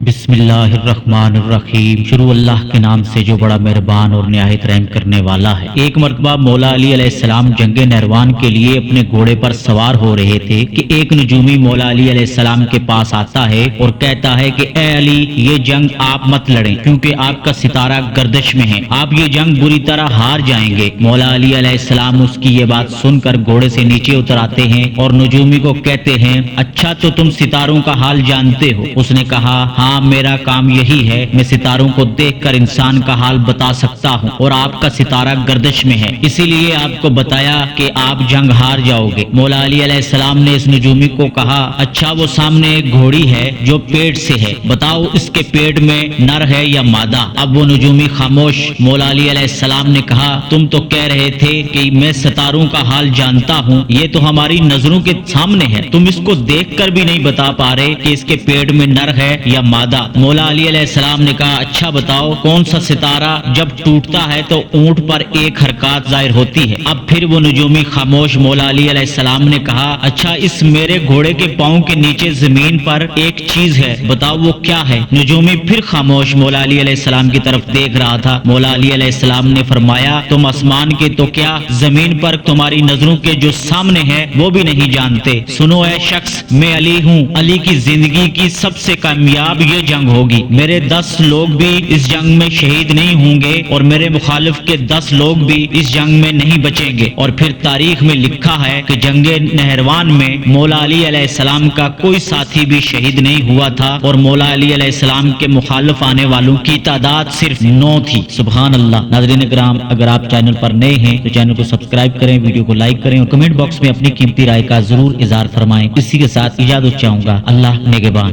بسم اللہ الرحمن الرحیم۔ شروع اللہ کے نام سے جو بڑا مہربان اور نہایت رحم کرنے والا ہے۔ ایک مرتبہ مولا علی علیہ السلام جنگ نہروان کے لیے اپنے گھوڑے پر سوار ہو رہے تھے کہ ایک نجومی مولا علی علیہ السلام کے پاس آتا ہے اور کہتا ہے کہ اے علی، یہ جنگ آپ مت لڑیں کیونکہ آپ کا ستارہ گردش میں ہے، آپ یہ جنگ بری طرح ہار جائیں گے۔ مولا علی علیہ السلام اس کی یہ بات سن کر گھوڑے سے نیچے اتر آتے ہیں اور نجومی کو کہتے ہیں، اچھا تو تم ستاروں کا حال جانتے ہو؟ اس نے کہا، ہاں میرا کام یہی ہے، میں ستاروں کو دیکھ کر انسان کا حال بتا سکتا ہوں اور آپ کا ستارہ گردش میں ہے، اسی لیے آپ کو بتایا کہ آپ جنگ ہار جاؤ گے۔ مولا علی علیہ السلام نے اس نجومی کو کہا، اچھا وہ سامنے ایک گھوڑی ہے جو پیٹ سے ہے، بتاؤ اس کے پیٹ میں نر ہے یا مادہ؟ اب وہ نجومی خاموش۔ مولا علی علیہ السلام نے کہا، تم تو کہہ رہے تھے کہ میں ستاروں کا حال جانتا ہوں، یہ تو ہماری نظروں کے سامنے ہے، تم اس کو دیکھ کر بھی نہیں بتا پا رہے کہ اس کے پیٹ میں نر ہے یا مادہ؟ مولا علی علیہ السلام نے کہا، اچھا بتاؤ کون سا ستارہ جب ٹوٹتا ہے تو اونٹ پر ایک حرکات ظاہر ہوتی ہے؟ اب پھر وہ نجومی خاموش۔ مولا علی علیہ السلام نے کہا، اچھا اس میرے گھوڑے کے پاؤں کے نیچے زمین پر ایک چیز ہے، بتاؤ وہ کیا ہے؟ نجومی پھر خاموش مولا علی علیہ السلام کی طرف دیکھ رہا تھا۔ مولا علی علیہ السلام نے فرمایا، تم آسمان کے تو کیا زمین پر تمہاری نظروں کے جو سامنے ہے وہ بھی نہیں جانتے۔ سنو اے شخص، میں علی ہوں، علی کی زندگی کی سب سے کامیاب یہ جنگ ہوگی، میرے 10 لوگ بھی اس جنگ میں شہید نہیں ہوں گے اور میرے مخالف کے 10 لوگ بھی اس جنگ میں نہیں بچیں گے۔ اور پھر تاریخ میں لکھا ہے کہ جنگ نہروان میں مولا علی علیہ السلام کا کوئی ساتھی بھی شہید نہیں ہوا تھا اور مولا علی علیہ السلام کے مخالف آنے والوں کی تعداد صرف 9 تھی۔ سبحان اللہ۔ ناظرین کرام، اگر آپ چینل پر نئے ہیں تو چینل کو سبسکرائب کریں، ویڈیو کو لائک کریں اور کمنٹ باکس میں اپنی قیمتی رائے کا ضرور اظہار فرمائیں۔ اسی کے ساتھ اجازت چاہوں گا، اللہ نگہبان۔